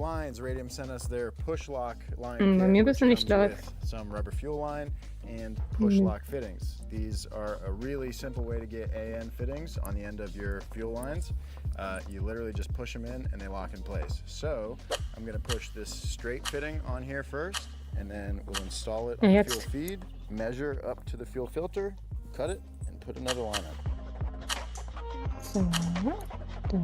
lines, Radium sent us their push lock line Bei kit, mir which bist du nicht comes live. with some rubber fuel line and push lock fittings. These are a really simple way to get AN fittings on the end of your fuel lines. You literally just push them in and they lock in place. So I'm going to push this straight fitting on here first, and then we'll install it on the fuel feed, measure up to the fuel filter, cut it, and put another line up. So, da.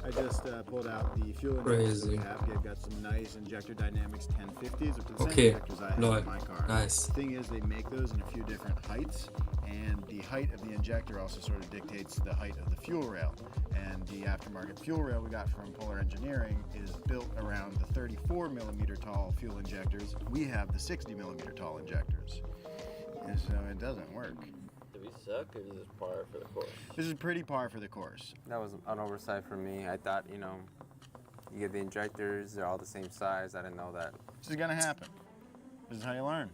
I just pulled out the fuel injectors that we have. They've got some nice Injector Dynamics 1050s, which are the same injectors I have in my car. Nice. The thing is, they make those in a few different heights, and the height of the injector also sort of dictates the height of the fuel rail. And the aftermarket fuel rail we got from Polar Engineering is built around the 34 millimeter tall fuel injectors. We have the 60 millimeter tall injectors, and so it doesn't work. Do we suck, or is this par for the course? This is pretty par for the course. That was an oversight for me. I thought, you know, you get the injectors, they're all the same size. I didn't know that. This is gonna happen. This is how you learn.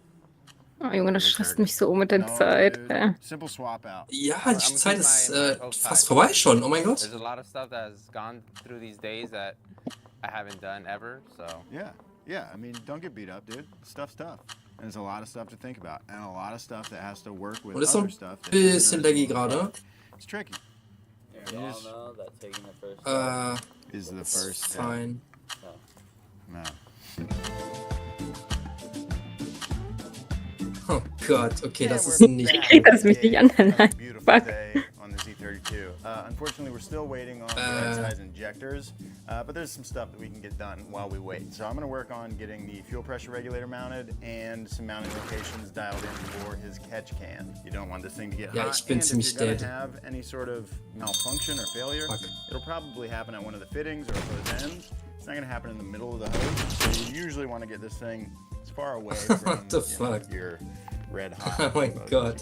Oh, Junge, das stresst mich so mit der Zeit. Simple swap out. Ja, die Zeit ist fast vorbei schon. Oh mein Gott. There's a lot of stuff that has gone through these days that I haven't done ever, so. Yeah, I mean, don't get beat up, dude. Stuff's tough. And there's a lot of stuff to think about, and a lot of stuff that has to work with other stuff. Und ist so ein bisschen laggy gerade. It's tricky. You all know that taking the first is the first step. Fine. No. Oh Gott, okay, das ist nicht... Ich krieg das mich nicht an. Beautiful day on the Z32. Unfortunately, we're still waiting on the right size injectors, but there's some stuff that we can get done while we wait. So I'm going to work on getting the fuel pressure regulator mounted and some mounting locations dialed in for his catch can. You don't want this thing to get hot. Ich bin ziemlich If you're dead. going to have any sort of malfunction or failure, it'll probably happen at one of the fittings or both ends. It's not going to happen in the middle of the hose. So you usually want to get this thing as far away from your red hot. Oh my God.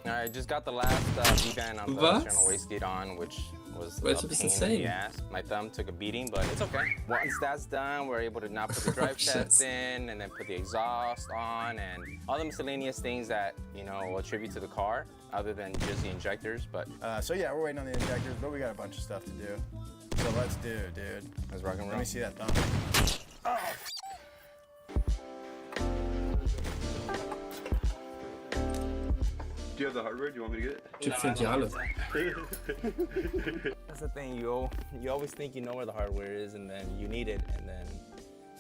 I just got the last V-band on the external wastegate on, which was a pain in the ass. My thumb took a beating, but it's okay. Once that's done, we're able to now put the drive shafts in and then put the exhaust on and all the miscellaneous things that, you know, attribute to the car other than just the injectors. But so yeah, we're waiting on the injectors, but we got a bunch of stuff to do. So let's do it, dude. Let's rock and roll. Let me see that thumb. Oh. Do you have the hardware? Do you want me to get it? Typ findet ja alle. That's the thing, you always think you know where the hardware is, and then you need it, and then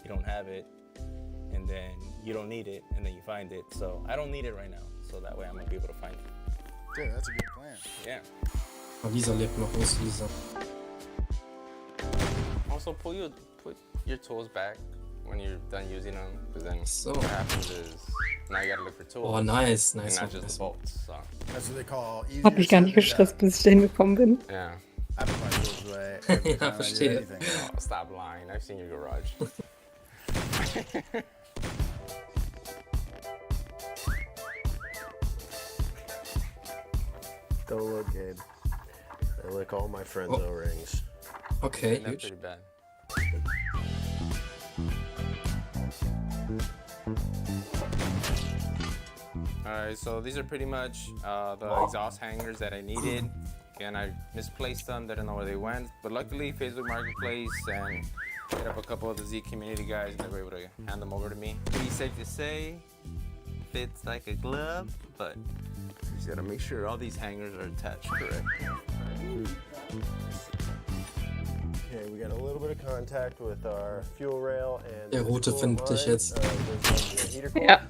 you don't have it, and then you don't need it, and then you find it. So I don't need it right now, so that way I'm gonna be able to find it. Dude, that's a good plan. Yeah. Oh, Lisa lebt noch. Wo ist Lisa? Also, put your tools back when you're done using them, because then So. what happens is now you gotta look for tools. Oh, nice. And not just the bolts. So. That's what they call easy. Hab mich gar nicht gestresst, bis ich dahin gekommen bin. Yeah. I put my tools away every time I do verstehe. anything. Oh, stop lying. I've seen your garage. Don't look, Gabe. I lick all my friends' O-rings. Okay, That's gut. pretty bad. Alright, so these are pretty much the exhaust hangers that I needed. Again, I misplaced them, didn't know where they went. But luckily, Facebook Marketplace and hit up a couple of the Z community guys, and they were able to hand them over to me. Pretty safe to say, fits like a glove, but you just gotta make sure all these hangers are attached correct. Okay, we got a little bit of contact with our fuel rail and Der rote findet dich jetzt. Ja.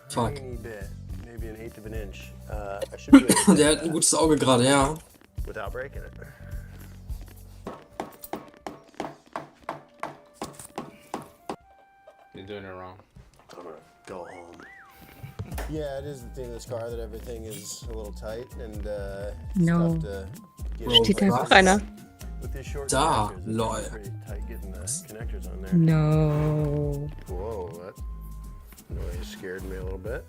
Fuck. Tiny bit, maybe an eighth of an inch. I should be able to Der hat ein gutes Auge gerade, ja. without breaking it. You're doing it wrong. I'm gonna go home. Yeah, it is the thing of this car that everything is a little tight and No. it's tough to get Steht in einfach place. einer. With these short Da, connectors, it's lol. pretty tight getting the connectors on there. No. Whoa, that noise scared me a little bit.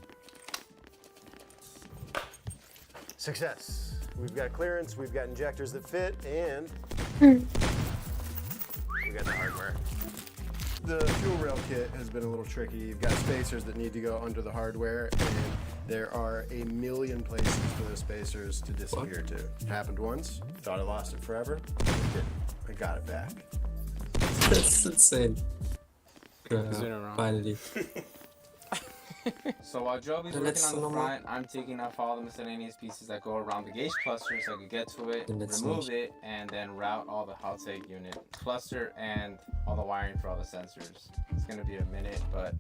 Success. We've got clearance, we've got injectors that fit, and we got the hardware. the fuel rail kit has been a little tricky. You've got spacers that need to go under the hardware, and there are a million places for those spacers to disappear to. It happened once, thought I lost it forever. It didn't. I got it back. That's insane. Finally. So while Joby's The working letzte on the nochmal. front, I'm taking off all the miscellaneous pieces that go around the gauge cluster so I could get to it, Den letzten remove nicht. it, and then route all the Haltech unit cluster and all the wiring for all the sensors. It's gonna be a minute, but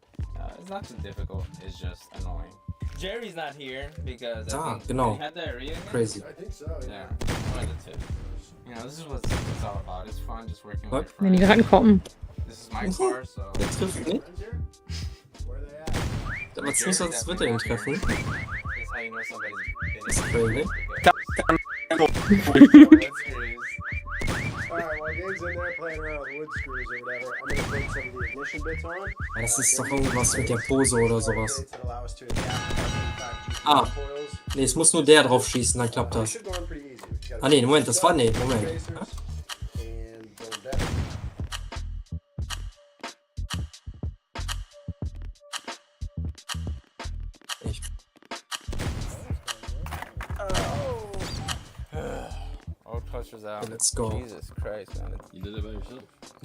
it's not too difficult. It's just annoying. Jerry's not here because I think genau. he had diarrhea again? Crazy. I think so, Yeah, one of the two. You know, this is what it's all about. It's fun just working with your Wenn die friends. rankommen. This is my car, so Der trifft nicht. Where are they at? Aber zusatz wird er ihn treffen. that's how you know somebody's Das ist crazy. Alright, while Gabe's in there playing around with wood screws or whatever, I'm gonna put some of the ignition bits on. Ja, das ist doch irgendwas mit der Pose oder sowas. That allow us to adapt Ah. coils. Ne, es muss nur der drauf schießen, dann klappt This das. should go on pretty easy. We gotta Ah ne, Moment, das war ne, Moment. spacers and go down. Ich, All clusters out. Let's go. Jesus Christ, man. You did it by yourself.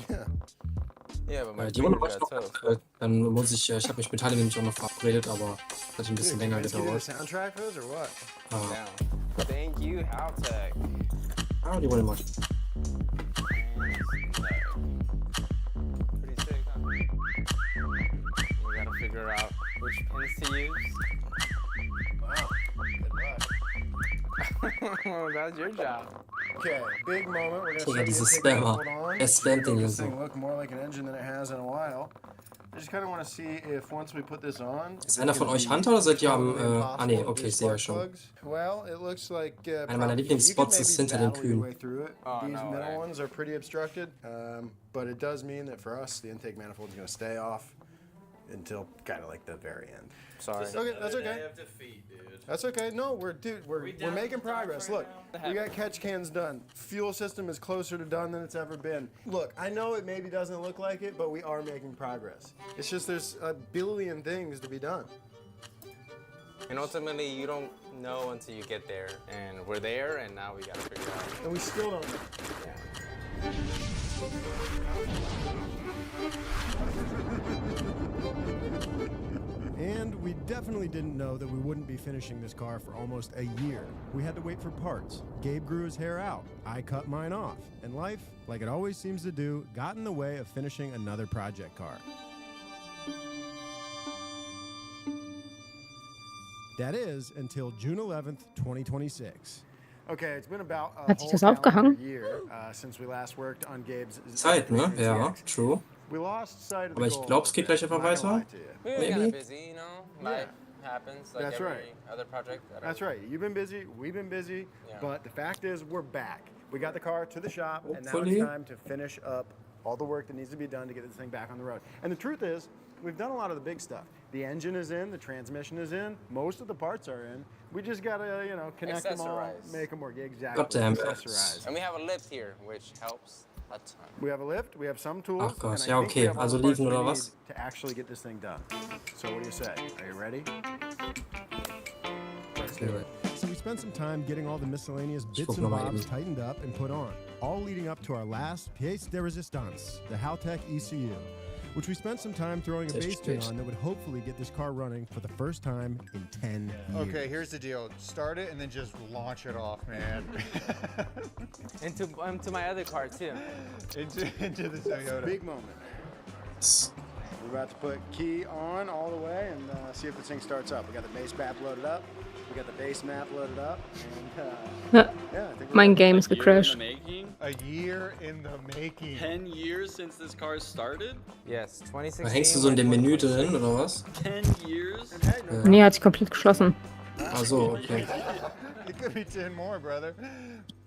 Yeah. Yeah, but my die Runde finger war got noch. tough. Dann muss ich habe mich mit Halle nämlich auch noch verabredet, aber das hat ein bisschen länger Let's get the gedauert. soundtrack for this or what? Ah, Down. Thank you, Haltech. die Runde mal. Pretty sick, huh? We gotta figure out which pins to use. Wow. Good luck. That's your job. Okay, big moment. We're gonna Digga, set the dieses intake Spammer. manifold on. Er spammt den hier This so. thing look more like an engine than it has in a while. I just kind of want to see if once we put this on. Ist einer von euch Hunter oder seid ihr am ne, okay, ich sehe euch schon. Well, it looks like Einer meiner Lieblingsspots ist hinter den Kühen. Oh, These no middle way. ones are pretty obstructed, but it does mean that for us, the intake manifold is going to stay off until kind of like the very end. Sorry. Okay, that's okay. That's okay. No, we're making progress. Look, we got catch cans done. Fuel system is closer to done than it's ever been. Look, I know it maybe doesn't look like it, but we are making progress. It's just there's a billion things to be done. And ultimately, you don't know until you get there. And we're there, and now we gotta figure out. And we still don't know. And we definitely didn't know that we wouldn't be finishing this car for almost a year. We had to wait for parts. Gabe grew his hair out. I cut mine off. And life, like it always seems to do, got in the way of finishing another project car. That is until June 11th, 2026. Okay, it's been about a Hat sich whole das calendar aufgehangen? year since we last worked on Gabe's Zeit, ne? Ja, true. We lost sight of the Aber ich goal glaube, es a geht bit. gleich einfach I'm not gonna weiter. lie to you. We were kind Maybe. of busy, you know? Life happens like That's every right. other project. That That's right. You've been busy. We've been busy. Yeah. But the fact is, we're back. We got the car to the shop, and now Hopefully. it's time to finish up all the work that needs to be done to get this thing back on the road. And the truth is, we've done a lot of the big stuff. The engine is in, the transmission is in, most of the parts are in. We just gotta, you know, connect them all, Accessorize. make them work. Exactly. Goddamn. Accessorize. And we have a lift here, which helps a ton. We have a lift, we have some tools. Ach Gott, and ja, I think we okay. have all Also the parts liefern we oder need was? to actually get this thing done. So what do you say? Are you ready? Let's do it. So we spent some time getting all the miscellaneous bits guck and noch mal bobs eben. tightened up and put on, all leading up to our last pièce de résistance, the Haltech ECU, which we spent some time throwing a That's bass tune good. on that would hopefully get this car running for the first time in 10 years. Okay, here's the deal. Start it and then just launch it off, man. Into my other car, too. into the Toyota. Big moment. We're about to put key on all the way and see if this thing starts up. We got the base map loaded up. We got the base map loaded up. And Ja, yeah, I think we're mein ready. Game ist Year in gecrashed. the making? A year in the making. 10 years since this car started? Yes, 2016. Da hängst du so in dem Menü drin, oder was? 10 years? Nee, hat sich komplett geschlossen. Ach so, okay. It could be 10 more, brother.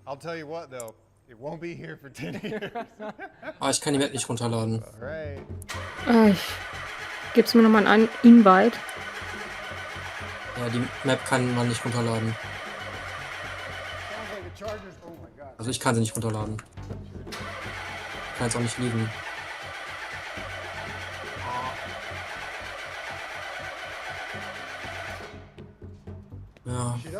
I'll tell you what, though. It won't be here for 10 years. Ah, ich kann die Map nicht runterladen. All right. Gibst du mir nochmal einen Invite? Ja, die Map kann man nicht runterladen. Sounds like the Chargers. Oh my God. Also ich kann sie nicht runterladen. Kann jetzt auch nicht liegen.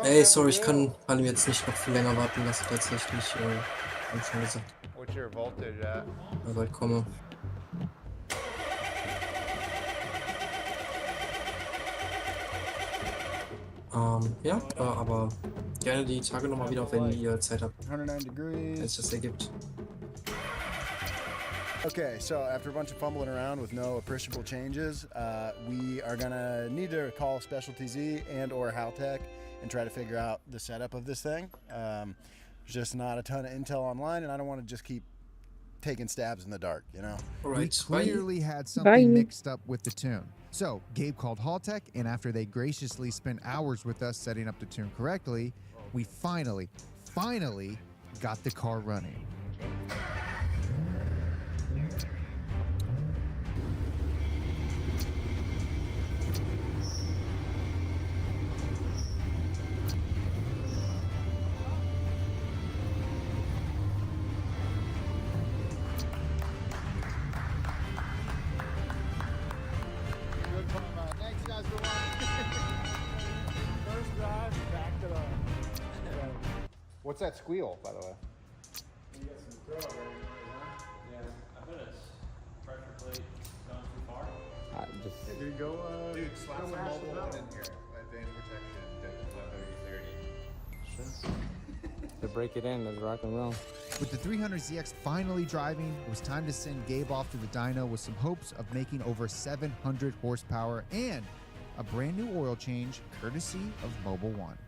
Ey, sorry, ich kann Halim jetzt nicht noch viel länger warten lassen, tatsächlich. Hab schon gesagt, What's your voltage at? aber ich komme. Ja, aber gerne die Tage nochmal wieder, wenn ihr Zeit habt, 109 wenn es degrees. das ergibt. Okay, so after a bunch of fumbling around with no appreciable changes, we are gonna need to call Specialty Z and or Haltech and try to figure out the setup of this thing. There's just not a ton of intel online, and I don't want to just keep taking stabs in the dark, you know? We Alright, bye. clearly had something Bye. mixed up with the tune. So Gabe called Haltech, and after they graciously spent hours with us setting up the tune correctly, we finally got the car running. Thanks, guys, for watching. First drive, back to the... What's that squeal, by the way? You got some throw already, huh? Yeah, I bet it's pressure plate gone too far. Dude, go, Dude, slap some mobile one in here. Advanced protection. To break it in, let's rock and roll. With the 300ZX finally driving, it was time to send Gabe off to the dyno with some hopes of making over 700 horsepower and a brand new oil change courtesy of Mobile One.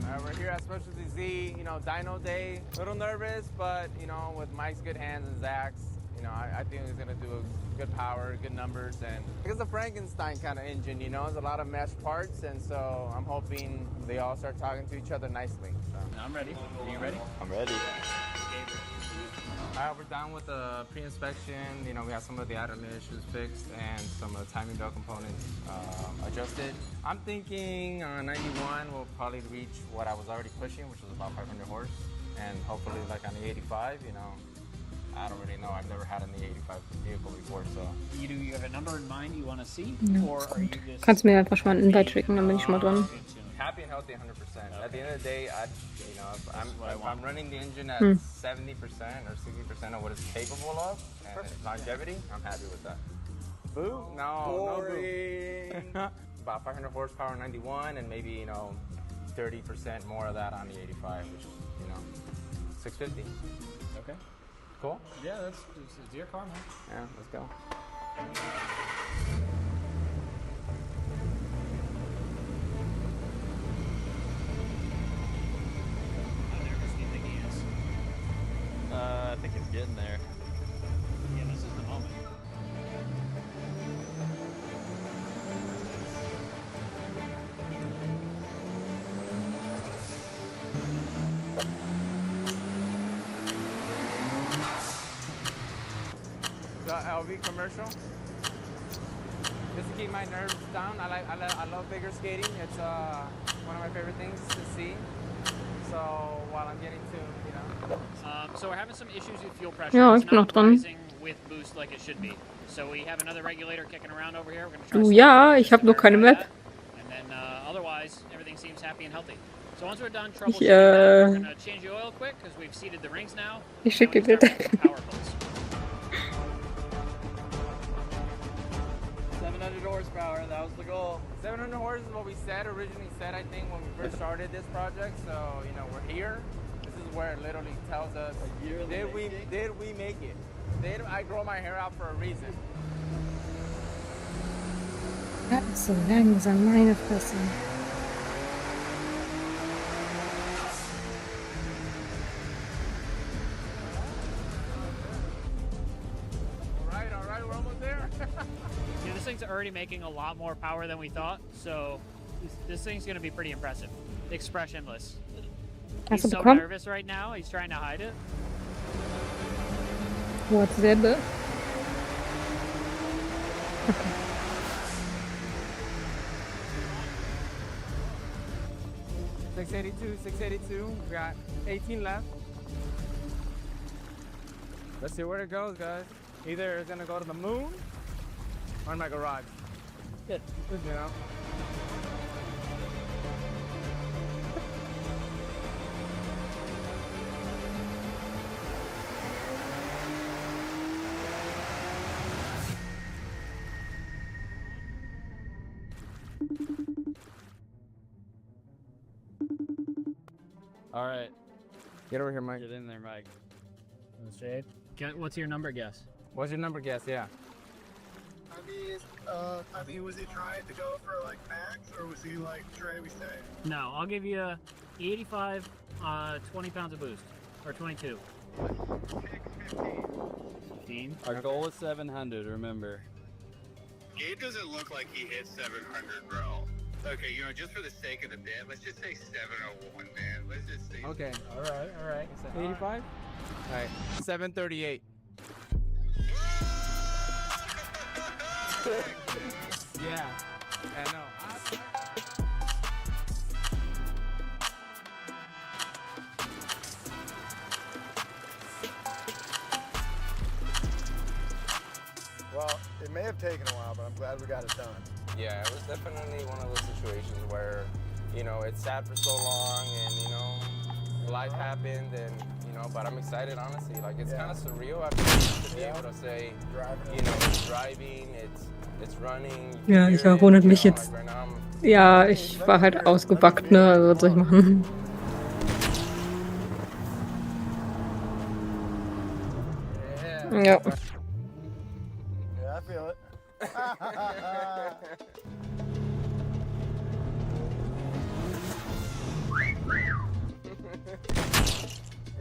All right, we're here at Specialty Z, dyno day. A little nervous, but, with Mike's good hands and Zach's, I think he's going to do a good power, good numbers. And it's a Frankenstein kind of engine, there's a lot of mesh parts. And so I'm hoping they all start talking to each other nicely. So. I'm ready. Are you ready? I'm ready. All right, we're done with the pre-inspection. We have some of the additive issues fixed and some of the timing belt components adjusted. I'm thinking on 91 we'll probably reach what I was already pushing, which was about 500 horse. And hopefully like on the 85, I don't really know. I've never had an 85 vehicle before, so. You have a number in mind you want to see? Ja, Or are you just kannst mir einfach schon mal einen Invite schicken, dann bin ich schon mal dran. Happy and healthy 100%. At the end of the day, if I'm running the engine at 70% or 60% of what it's capable of, and longevity, I'm happy with that. Boo? No boo. About 500 horsepower 91 and maybe, 30% more of that on the 85, which is, 650. Okay. Cool? Yeah, it's your car, man. Yeah, let's go. How nervous do you think he is? I think it's getting there. Yeah, this is the moment. The LV commercial. Just to keep my nerves down. I love bigger skating. It's one of my favorite things to see. So while I'm getting to, So we're having some issues with fuel pressure. Ja, It's ich bin noch not dran. rising with boost like it should be. So we have another regulator kicking around over here. We're gonna try Du, to ja, solve ich habe to nur keine verify Map. that. And then otherwise, everything seems happy and healthy. So once we're done Ich, troubleshooting that, we're gonna change the oil quick because we've seated the rings now. Ich schicke Now we dir can start das. making power pulls. 700 horsepower, that was the goal. 700 horse is what we originally said, I think, when we first started this project. So, we're here. This is where it literally tells us, did we make it? Did I grow my hair out for a reason? So langsam, meine Fresse. All right, we're almost there. Yeah, this thing's already making a lot more power than we thought, so this thing's gonna be pretty impressive. Expressionless. He's Hast du so bekommen? nervous right now, he's trying to hide it. WhatsApp. 682. We got 18 left. Let's see where it goes, guys. Either it's gonna go to the moon or in my garage. Good. All right, Get over here, Mike. get in there, Mike. Shade. What's your number guess? What's your number guess? Yeah. I mean, was he trying to go for like max, or was he like trying to stay? No, I'll give you 85, 20 pounds of boost, or 22. 15. Our goal is 700. Remember. Gabe doesn't look like he hit 700, bro. Okay, you know, just for the sake of the bit, let's just say 701, man. Let's just say. Okay. All right. 85. All right. 738. Yeah. I know. Well, it may have taken a while, but I'm glad we got it done. Yeah, it was definitely one of those situations where, you know, it's sad for so long and, you know, life happened and, you know, but I'm excited, honestly. Like, it's kind of surreal after to be able to say, you know, it's driving, it's running. Ja, ich war wundert mich jetzt. Ja, ich war halt ausgebackt, ne? Also was soll ich machen? Ja. Yeah, I feel it.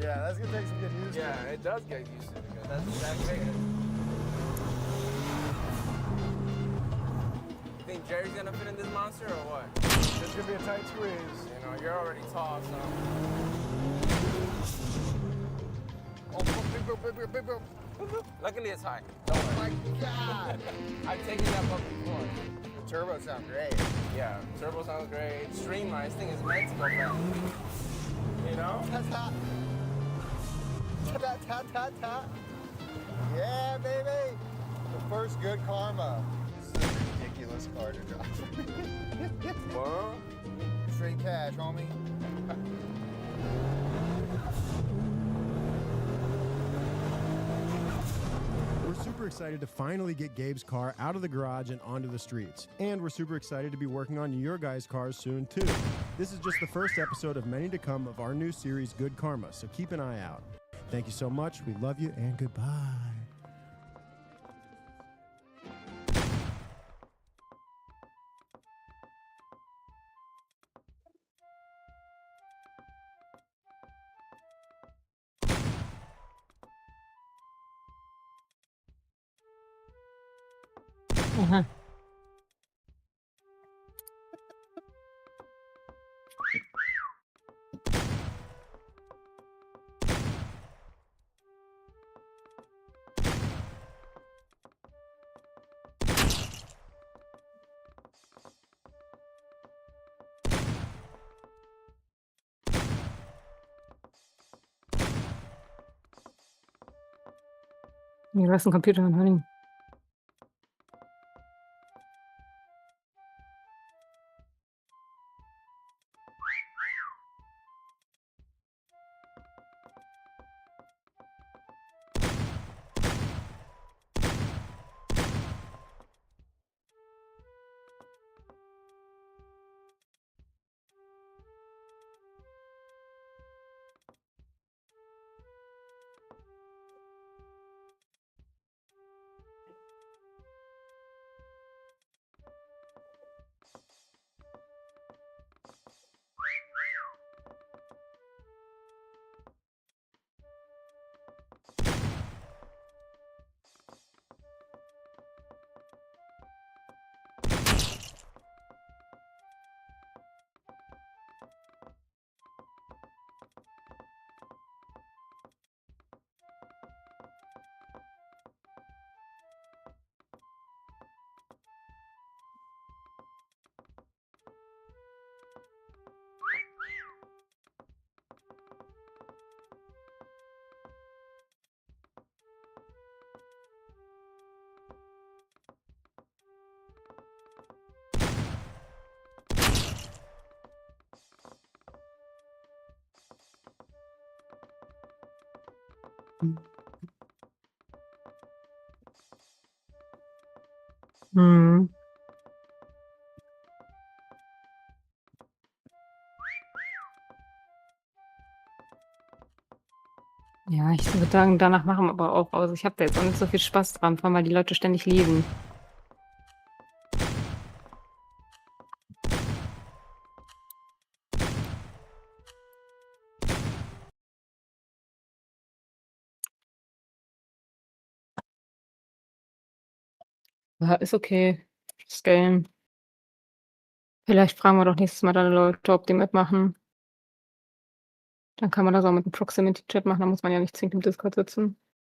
Yeah, that's gonna take some getting used to. Yeah, it does get used to because that's exactly it. You think Jerry's gonna fit in this monster or what? It's gonna be a tight squeeze. You know, you're already tall, so. Oh, luckily it's high. Oh my God! I've taken that puppy before. The turbo sounds great. Yeah, turbo sounds great. Streamline, this thing is meant to go fast. You know? Ta-ta. Ta-ta-ta-ta-ta. Yeah, baby! The first good karma. This is a ridiculous car to drive. What? Straight cash, homie. We're super excited to finally get Gabe's car out of the garage and onto the streets. And we're super excited to be working on your guys' cars soon, too. This is just the first episode of many to come of our new series, Good Karma, so keep an eye out. Thank you so much. We love you, and goodbye. Aha. Ja, lass den Computer an, Honey. Mhm. Ja, ich würde sagen, danach machen wir aber auch aus. Ich habe da jetzt auch nicht so viel Spaß dran, vor allem weil die Leute ständig liegen. Ja, ist okay. Das Game. Vielleicht fragen wir doch nächstes Mal dann Leute, ob die mitmachen. Dann kann man das auch mit dem Proximity-Chat machen, da muss man ja nicht zwingend im Discord sitzen.